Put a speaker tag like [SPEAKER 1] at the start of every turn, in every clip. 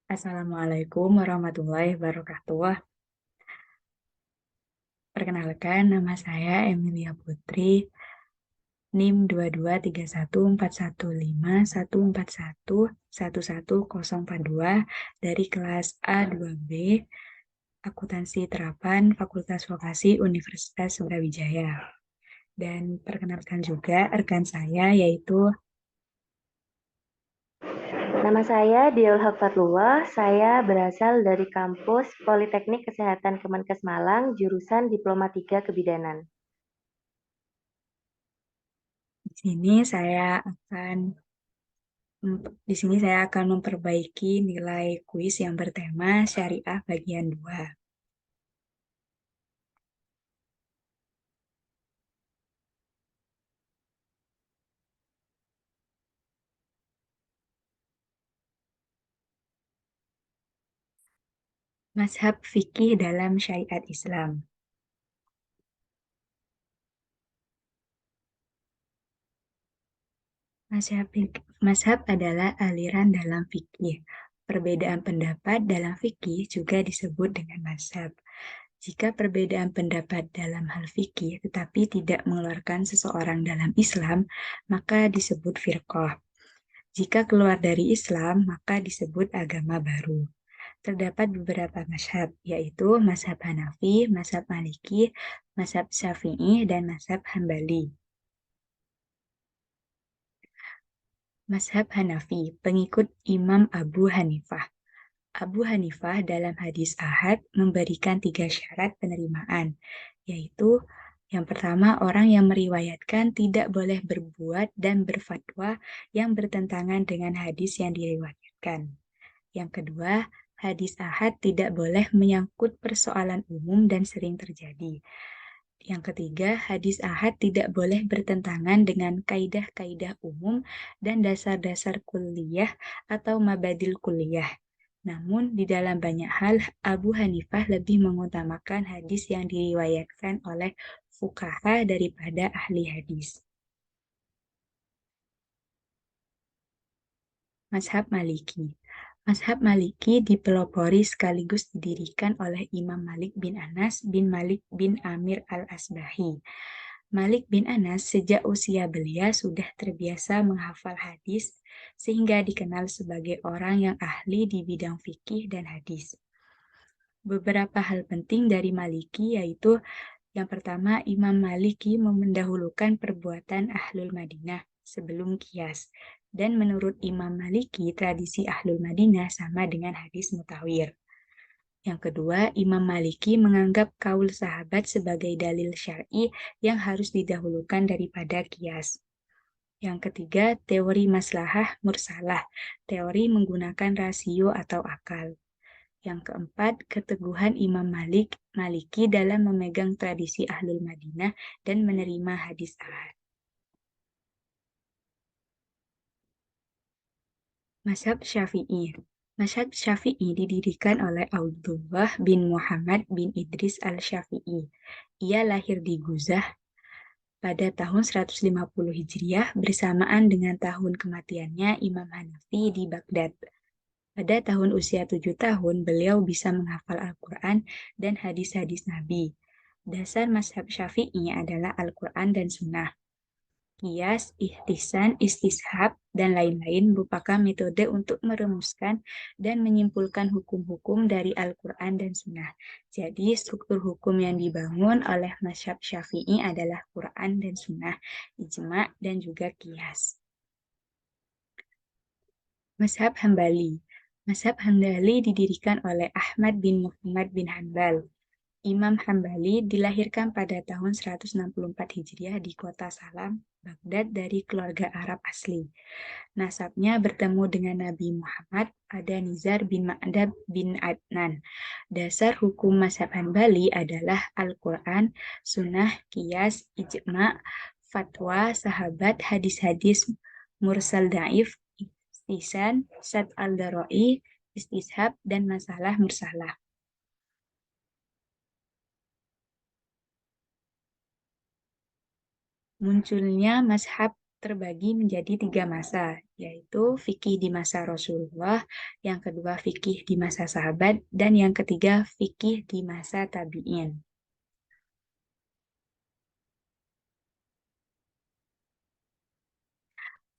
[SPEAKER 1] Assalamualaikum warahmatullahi wabarakatuh. Perkenalkan, nama saya Emilia Putri, NIM 223141514111042 dari kelas A2B, Akuntansi Terapan Fakultas Vokasi Universitas Brawijaya. Dan perkenalkan juga rekan saya yaitu
[SPEAKER 2] Nama saya Diul Haffatullah, saya berasal dari kampus Politeknik Kesehatan Kemenkes Malang, jurusan Diploma 3 Kebidanan.
[SPEAKER 1] di sini saya akan memperbaiki nilai kuis yang bertema Syariah bagian 2. Mazhab fikih dalam syariat Islam. Mazhab adalah aliran dalam fikih. Perbedaan pendapat dalam fikih juga disebut dengan mazhab. Jika perbedaan pendapat dalam hal fikih tetapi tidak mengeluarkan seseorang dalam Islam, maka disebut firqah. Jika keluar dari Islam, maka disebut agama baru. Terdapat beberapa mazhab, yaitu mazhab Hanafi, mazhab Maliki, mazhab Syafi'i, dan mazhab Hambali. Mazhab Hanafi, pengikut Imam Abu Hanifah. Abu Hanifah dalam hadis Ahad memberikan 3 syarat penerimaan, yaitu yang pertama, orang yang meriwayatkan tidak boleh berbuat dan berfatwa yang bertentangan dengan hadis yang diriwayatkan. Yang kedua, hadis Ahad tidak boleh menyangkut persoalan umum dan sering terjadi. Yang ketiga, hadis Ahad tidak boleh bertentangan dengan kaidah-kaidah umum dan dasar-dasar kuliah atau mabadil kuliah. Namun, di dalam banyak hal, Abu Hanifah lebih mengutamakan hadis yang diriwayatkan oleh fuqaha daripada ahli hadis. Mazhab Maliki. Mazhab Maliki dipelopori sekaligus didirikan oleh Imam Malik bin Anas bin Malik bin Amir al-Asbahi. Malik bin Anas sejak usia belia sudah terbiasa menghafal hadis sehingga dikenal sebagai orang yang ahli di bidang fikih dan hadis. Beberapa hal penting dari Maliki yaitu yang pertama, Imam Maliki mendahulukan perbuatan Ahlul Madinah sebelum kias. Dan menurut Imam Maliki, tradisi Ahlul Madinah sama dengan hadis mutawir. Yang kedua, Imam Maliki menganggap kaul sahabat sebagai dalil syar'i yang harus didahulukan daripada kias. Yang ketiga, teori maslahah mursalah, teori menggunakan rasio atau akal. Yang keempat, keteguhan Imam Maliki dalam memegang tradisi Ahlul Madinah dan menerima hadis ahad. Mazhab Syafi'i. Mazhab Syafi'i didirikan oleh Abdullah bin Muhammad bin Idris al-Syafi'i. Ia lahir di Guzah pada tahun 150 Hijriah bersamaan dengan tahun kematiannya Imam Hanafi di Baghdad. Pada tahun usia 7 tahun, beliau bisa menghafal Al-Quran dan hadis-hadis Nabi. Dasar mazhab Syafi'i adalah Al-Quran dan Sunnah. Qiyas, ihtisan, istishab, dan lain-lain merupakan metode untuk merumuskan dan menyimpulkan hukum-hukum dari Al-Quran dan Sunnah. Jadi, struktur hukum yang dibangun oleh mazhab Syafi'i adalah Quran dan Sunnah, ijma, dan juga qiyas. Mazhab Hambali. Mazhab Hambali didirikan oleh Ahmad bin Muhammad bin Hanbal. Imam Hambali dilahirkan pada tahun 164 Hijriah di kota Salam, Baghdad dari keluarga Arab asli. Nasabnya bertemu dengan Nabi Muhammad pada Nizar bin Ma'dab bin Adnan. Dasar hukum mazhab Hambali adalah Al-Quran, Sunnah, Qiyas, Ijma, Fatwa, Sahabat, Hadis-hadis, Mursal Daif, Ihtisan, Sad al-Daro'i, Istishab, dan Masalah Mursalah. Munculnya mazhab terbagi menjadi 3 masa, yaitu fikih di masa Rasulullah, yang kedua fikih di masa sahabat, dan yang ketiga fikih di masa tabi'in.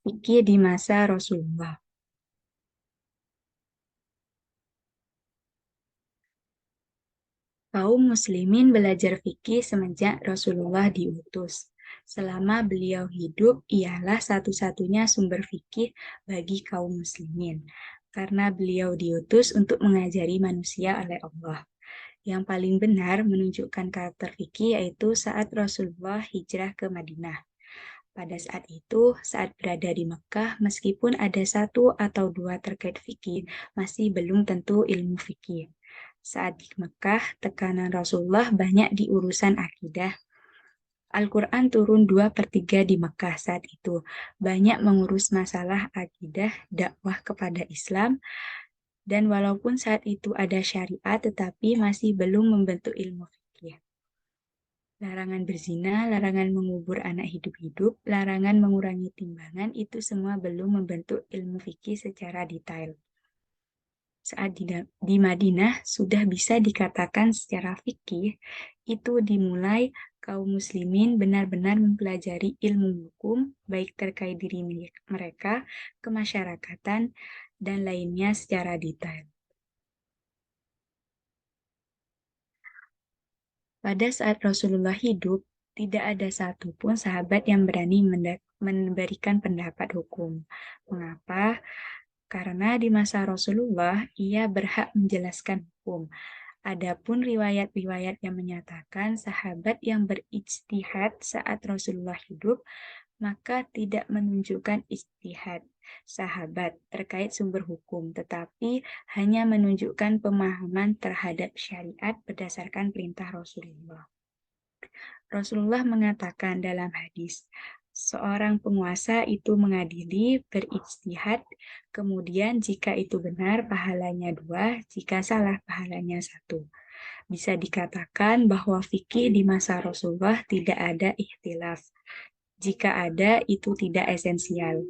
[SPEAKER 1] Fikih di masa Rasulullah. Kaum muslimin belajar fikih semenjak Rasulullah diutus. Selama beliau hidup, ialah satu-satunya sumber fikih bagi kaum muslimin, karena beliau diutus untuk mengajari manusia oleh Allah. Yang paling benar menunjukkan karakter fikih yaitu saat Rasulullah hijrah ke Madinah. Pada saat itu, saat berada di Mekah, meskipun ada satu atau dua terkait fikih, masih belum tentu ilmu fikih. Saat di Mekah, tekanan Rasulullah banyak di urusan akidah. Al-Quran turun 2/3 di Mekah saat itu. Banyak mengurus masalah akidah, dakwah kepada Islam, dan walaupun saat itu ada syariat, tetapi masih belum membentuk ilmu fikih. Larangan berzina, larangan mengubur anak hidup-hidup, larangan mengurangi timbangan, itu semua belum membentuk ilmu fikih secara detail. Saat di Madinah sudah bisa dikatakan secara fikih, itu dimulai kaum muslimin benar-benar mempelajari ilmu hukum, baik terkait diri mereka, kemasyarakatan, dan lainnya secara detail. Pada saat Rasulullah hidup, tidak ada satupun sahabat yang berani memberikan pendapat hukum. Mengapa? Karena di masa Rasulullah, ia berhak menjelaskan hukum. Adapun riwayat-riwayat yang menyatakan sahabat yang berijtihad saat Rasulullah hidup, maka tidak menunjukkan ijtihad sahabat terkait sumber hukum, tetapi hanya menunjukkan pemahaman terhadap syariat berdasarkan perintah Rasulullah. Rasulullah mengatakan dalam hadis, seorang penguasa itu mengadili, berijtihad, kemudian jika itu benar, pahalanya 2, jika salah, pahalanya 1. Bisa dikatakan bahwa fikih di masa Rasulullah tidak ada ikhtilaf. Jika ada, itu tidak esensial.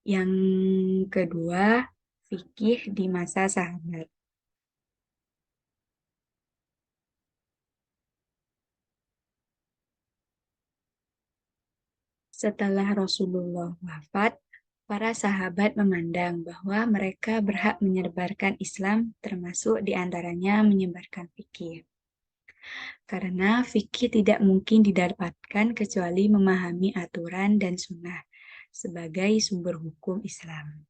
[SPEAKER 1] Yang kedua, fikih di masa sahabat. Setelah Rasulullah wafat, para sahabat memandang bahwa mereka berhak menyebarkan Islam, termasuk diantaranya menyebarkan fikih. Karena fikih tidak mungkin didapatkan kecuali memahami aturan dan sunnah sebagai sumber hukum Islam.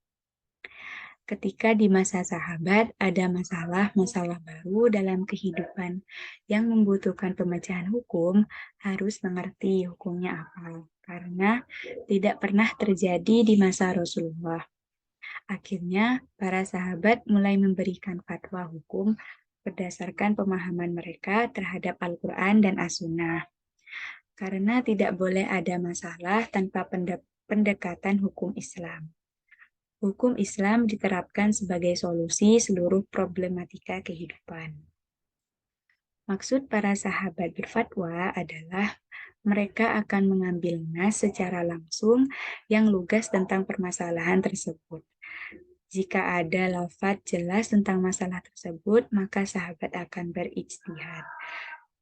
[SPEAKER 1] Ketika di masa sahabat ada masalah-masalah baru dalam kehidupan yang membutuhkan pemecahan hukum, harus mengerti hukumnya apa. Karena tidak pernah terjadi di masa Rasulullah. Akhirnya, para sahabat mulai memberikan fatwa hukum berdasarkan pemahaman mereka terhadap Al-Quran dan As-Sunnah. Karena tidak boleh ada masalah tanpa pendekatan hukum Islam. Hukum Islam diterapkan sebagai solusi seluruh problematika kehidupan. Maksud para sahabat berfatwa adalah mereka akan mengambil nas secara langsung yang lugas tentang permasalahan tersebut. Jika ada lafaz jelas tentang masalah tersebut, maka sahabat akan berijtihad.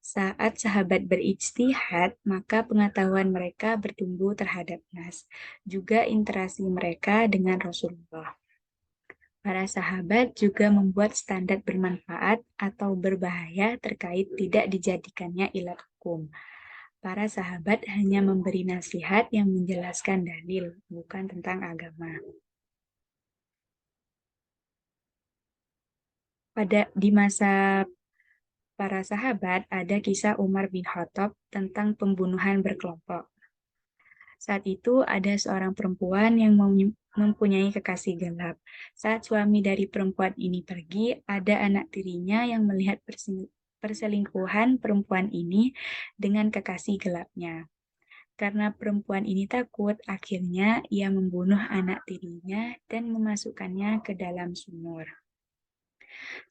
[SPEAKER 1] Saat sahabat berijtihad, maka pengetahuan mereka bertumbuh terhadap nas, juga interaksi mereka dengan Rasulullah. Para sahabat juga membuat standar bermanfaat atau berbahaya terkait tidak dijadikannya ilat hukum. Para sahabat hanya memberi nasihat yang menjelaskan dalil, bukan tentang agama. Di masa para sahabat ada kisah Umar bin Khattab tentang pembunuhan berkelompok. Saat itu ada seorang perempuan yang mempunyai kekasih gelap. Saat suami dari perempuan ini pergi, ada anak tirinya yang melihat perselingkuhan perempuan ini dengan kekasih gelapnya. Karena perempuan ini takut, akhirnya ia membunuh anak tirinya dan memasukkannya ke dalam sumur.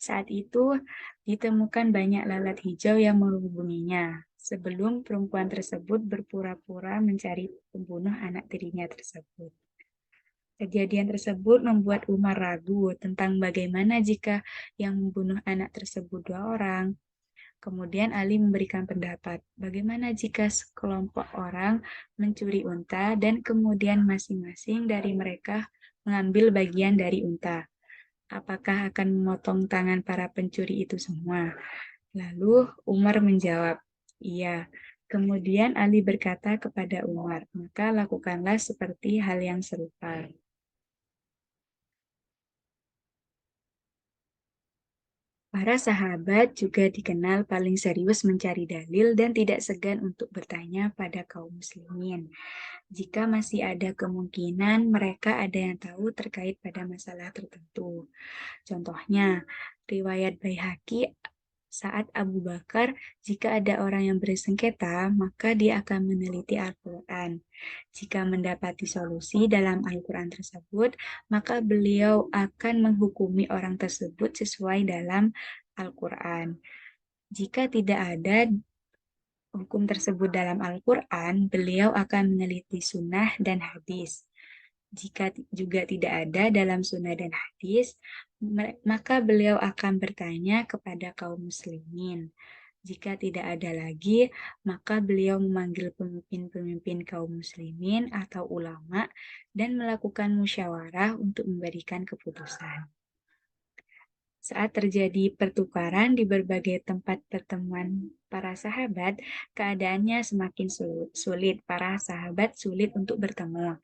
[SPEAKER 1] Saat itu ditemukan banyak lalat hijau yang menghubunginya. sebelum perempuan tersebut berpura-pura mencari pembunuh anak tirinya tersebut. Kejadian tersebut membuat Umar ragu tentang bagaimana jika yang membunuh anak tersebut 2 orang. Kemudian Ali memberikan pendapat, bagaimana jika sekelompok orang mencuri unta dan kemudian masing-masing dari mereka mengambil bagian dari unta. Apakah akan memotong tangan para pencuri itu semua? Lalu Umar menjawab, iya. Kemudian Ali berkata kepada Umar, maka lakukanlah seperti hal yang serupa. Para sahabat juga dikenal paling serius mencari dalil dan tidak segan untuk bertanya pada kaum muslimin. Jika masih ada kemungkinan mereka ada yang tahu terkait pada masalah tertentu. Contohnya, riwayat Baihaqi saat Abu Bakar, jika ada orang yang bersengketa, maka dia akan meneliti Al-Quran. Jika mendapati solusi dalam Al-Quran tersebut, maka beliau akan menghukumi orang tersebut sesuai dalam Al-Quran. Jika tidak ada hukum tersebut dalam Al-Quran, beliau akan meneliti sunnah dan hadis. Jika juga tidak ada dalam sunnah dan hadis, maka beliau akan bertanya kepada kaum muslimin. Jika tidak ada lagi, maka beliau memanggil pemimpin-pemimpin kaum muslimin atau ulama dan melakukan musyawarah untuk memberikan keputusan. Saat terjadi pertukaran di berbagai tempat pertemuan para sahabat, keadaannya semakin sulit. Para sahabat sulit untuk bertemu.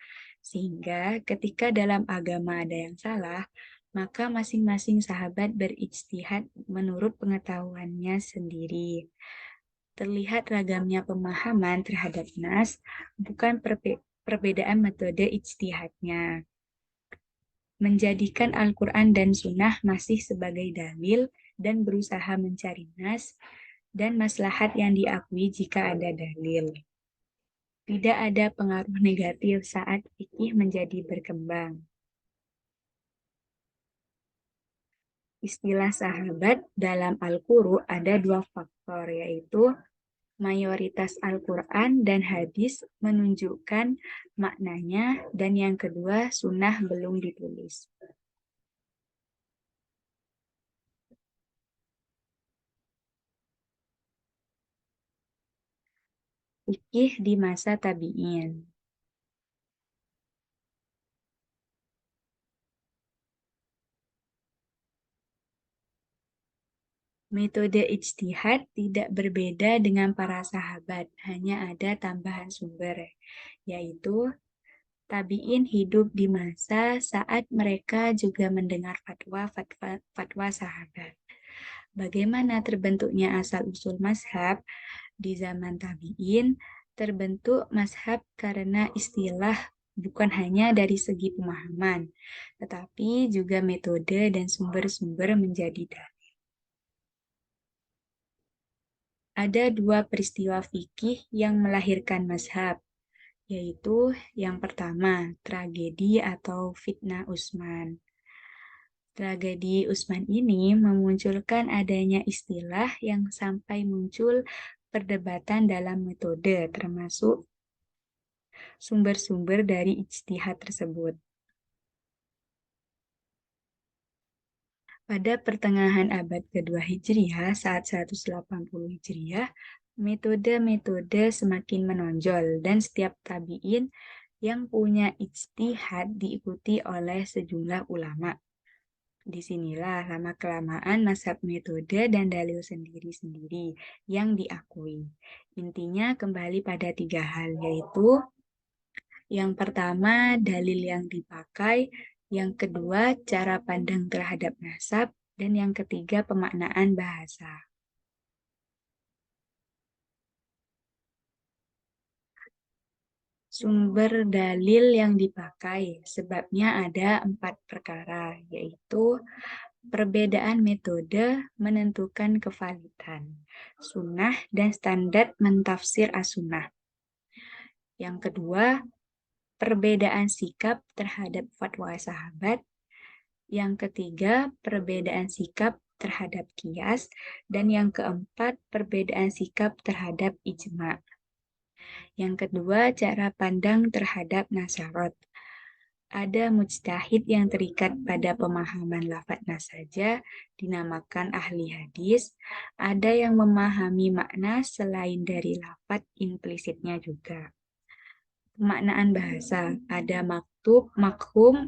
[SPEAKER 1] Sehingga ketika dalam agama ada yang salah, maka masing-masing sahabat berijtihad menurut pengetahuannya sendiri. Terlihat ragamnya pemahaman terhadap nas, bukan perbedaan metode ijtihadnya. Menjadikan Al-Quran dan Sunnah masih sebagai dalil dan berusaha mencari nas dan maslahat yang diakui jika ada dalil. Tidak ada pengaruh negatif saat fikih menjadi berkembang. Istilah sahabat dalam Al-Quru ada 2 faktor, yaitu mayoritas Al-Quran dan hadis menunjukkan maknanya, dan yang kedua, sunnah belum ditulis. Fikih di masa tabi'in. Metode ijtihad tidak berbeda dengan para sahabat, hanya ada tambahan sumber, yaitu tabi'in hidup di masa saat mereka juga mendengar fatwa sahabat. Bagaimana terbentuknya asal-usul mazhab di zaman tabi'in? Terbentuk mazhab karena istilah bukan hanya dari segi pemahaman, tetapi juga metode dan sumber-sumber menjadi dalil. Ada 2 peristiwa fikih yang melahirkan mazhab, yaitu yang pertama, tragedi atau fitnah Utsman. Tragedi Utsman ini memunculkan adanya istilah yang sampai muncul perdebatan dalam metode, termasuk sumber-sumber dari ijtihad tersebut. Pada pertengahan abad kedua Hijriah, saat 180 Hijriah, metode-metode semakin menonjol dan setiap tabi'in yang punya ijtihad diikuti oleh sejumlah ulama. Disinilah lama-kelamaan mazhab metode dan dalil sendiri-sendiri yang diakui. Intinya kembali pada 3 hal, yaitu yang pertama dalil yang dipakai, yang kedua cara pandang terhadap nasab, dan yang ketiga pemaknaan bahasa. Sumber dalil yang dipakai, sebabnya ada 4 perkara, yaitu perbedaan metode menentukan kevalidan, sunnah dan standar mentafsir as-sunnah. Yang kedua, perbedaan sikap terhadap fatwa sahabat. Yang ketiga, perbedaan sikap terhadap qiyas, dan yang keempat, perbedaan sikap terhadap ijma. Yang kedua, cara pandang terhadap nasarot. Ada mujtahid yang terikat pada pemahaman lafadz nas saja, dinamakan ahli hadis. Ada yang memahami makna selain dari lafadz implisitnya juga. Pemaknaan bahasa, ada maktub, makhum,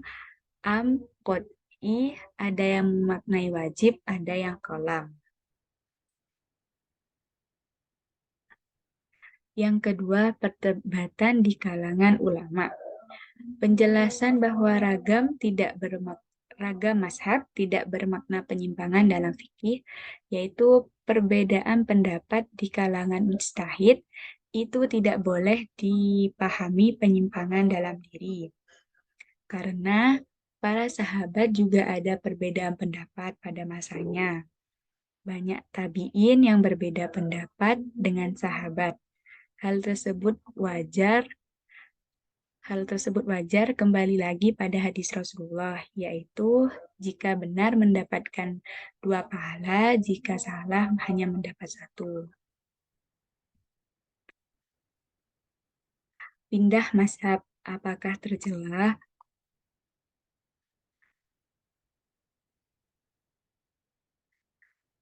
[SPEAKER 1] am, qot'i, ada yang memaknai wajib, ada yang kolam. Yang kedua, perdebatan di kalangan ulama. Penjelasan bahwa ragam mazhab tidak bermakna penyimpangan dalam fikih, yaitu perbedaan pendapat di kalangan mujtahid itu tidak boleh dipahami penyimpangan dalam diri. Karena para sahabat juga ada perbedaan pendapat pada masanya. Banyak tabi'in yang berbeda pendapat dengan sahabat. Hal tersebut wajar kembali lagi pada hadis Rasulullah, yaitu jika benar mendapatkan 2 pahala, jika salah hanya mendapat 1. Pindah mazhab, apakah tercela?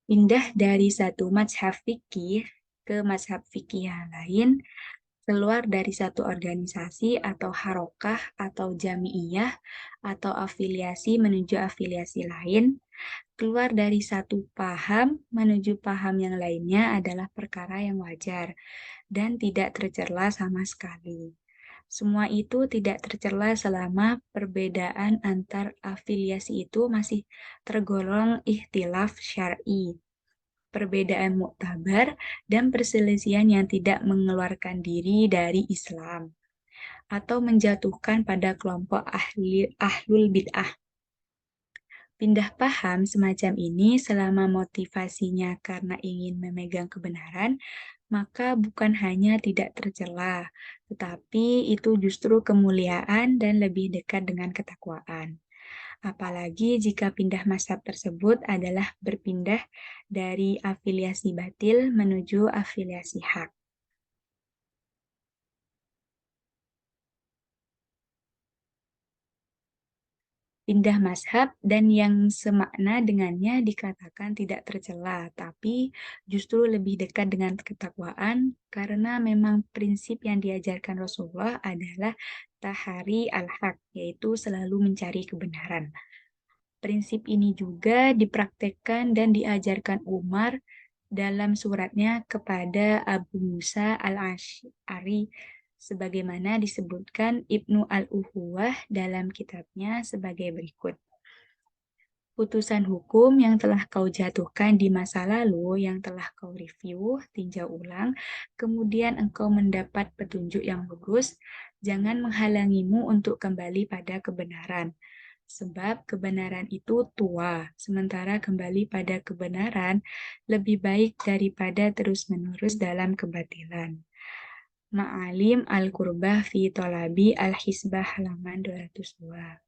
[SPEAKER 1] Pindah dari satu mazhab fikih ke mazhab fikih yang lain, keluar dari satu organisasi atau harokah atau jami'iyah atau afiliasi menuju afiliasi lain, keluar dari satu paham menuju paham yang lainnya adalah perkara yang wajar dan tidak tercela sama sekali. Semua itu tidak tercela selama perbedaan antar afiliasi itu masih tergolong ikhtilaf syar'i, perbedaan muktabar, dan perselisihan yang tidak mengeluarkan diri dari Islam atau menjatuhkan pada kelompok ahlul bid'ah. Pindah paham semacam ini selama motivasinya karena ingin memegang kebenaran, maka bukan hanya tidak tercela, tetapi itu justru kemuliaan dan lebih dekat dengan ketakwaan. Apalagi jika pindah mazhab tersebut adalah berpindah dari afiliasi batil menuju afiliasi hak. Pindah mazhab dan yang semakna dengannya dikatakan tidak tercela, tapi justru lebih dekat dengan ketakwaan karena memang prinsip yang diajarkan Rasulullah adalah tahari al-haq, yaitu selalu mencari kebenaran. Prinsip ini juga dipraktekkan dan diajarkan Umar dalam suratnya kepada Abu Musa al-Asy'ari, sebagaimana disebutkan Ibnu al-Uhuwah dalam kitabnya sebagai berikut. Putusan hukum yang telah kau jatuhkan di masa lalu, yang telah kau review, tinjau ulang, kemudian engkau mendapat petunjuk yang lurus, jangan menghalangimu untuk kembali pada kebenaran. Sebab kebenaran itu tua, sementara kembali pada kebenaran lebih baik daripada terus-menerus dalam kebatilan. Ma'alim al-Qurbah fi Tolabi al-Hisbah halaman 202.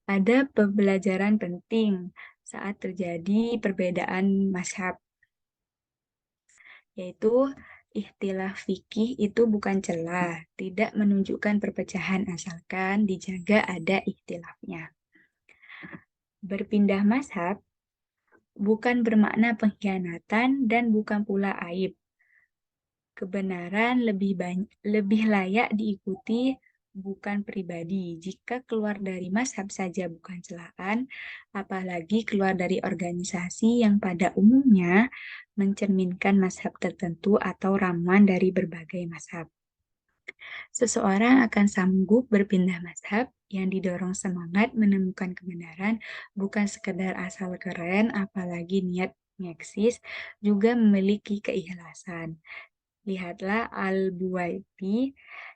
[SPEAKER 1] Ada pembelajaran penting saat terjadi perbedaan mazhab, yaitu ikhtilaf fikih itu bukan celah, tidak menunjukkan perpecahan asalkan dijaga ada ikhtilafnya. Berpindah mazhab bukan bermakna pengkhianatan dan bukan pula aib. Kebenaran lebih layak diikuti, bukan pribadi. Jika keluar dari mazhab saja bukan celaan, apalagi keluar dari organisasi yang pada umumnya mencerminkan mazhab tertentu atau ramuan dari berbagai mazhab. Seseorang akan sanggup berpindah mazhab yang didorong semangat menemukan kebenaran, bukan sekedar asal keren, apalagi niat ngeksis, juga memiliki keikhlasan. Lihatlah Al-Buwaiti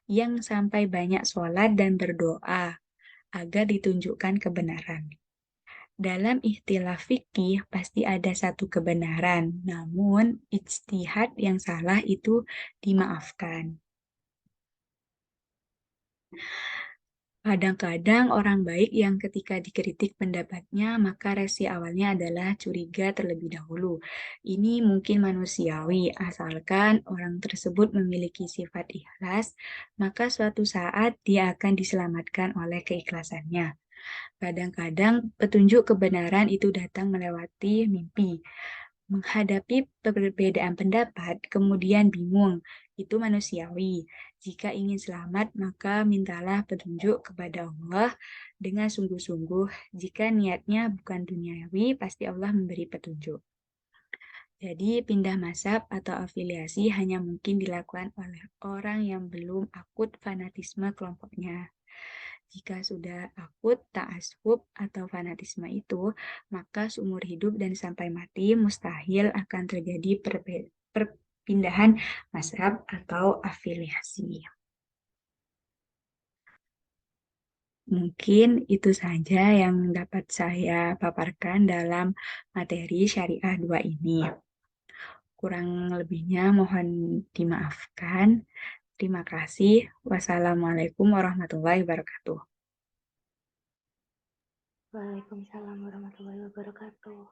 [SPEAKER 1] yang sampai banyak sholat dan berdoa agar ditunjukkan kebenaran. Dalam ikhtilaf fikih pasti ada satu kebenaran, namun ijtihad yang salah itu dimaafkan. Kadang-kadang orang baik yang ketika dikritik pendapatnya, maka reaksi awalnya adalah curiga terlebih dahulu. Ini mungkin manusiawi, asalkan orang tersebut memiliki sifat ikhlas, maka suatu saat dia akan diselamatkan oleh keikhlasannya. Kadang-kadang petunjuk kebenaran itu datang melewati mimpi. Menghadapi perbedaan pendapat, kemudian bingung, itu manusiawi. Jika ingin selamat, maka mintalah petunjuk kepada Allah dengan sungguh-sungguh. Jika niatnya bukan duniawi, pasti Allah memberi petunjuk. Jadi, pindah mazhab atau afiliasi hanya mungkin dilakukan oleh orang yang belum akut fanatisme kelompoknya. Jika sudah akut ta'assub atau fanatisme itu, maka seumur hidup dan sampai mati mustahil akan terjadi perpindahan mazhab atau afiliasi. Mungkin itu saja yang dapat saya paparkan dalam materi Syariah 2 ini. Kurang lebihnya mohon dimaafkan. Terima kasih. Wassalamualaikum warahmatullahi wabarakatuh.
[SPEAKER 2] Waalaikumsalam warahmatullahi wabarakatuh.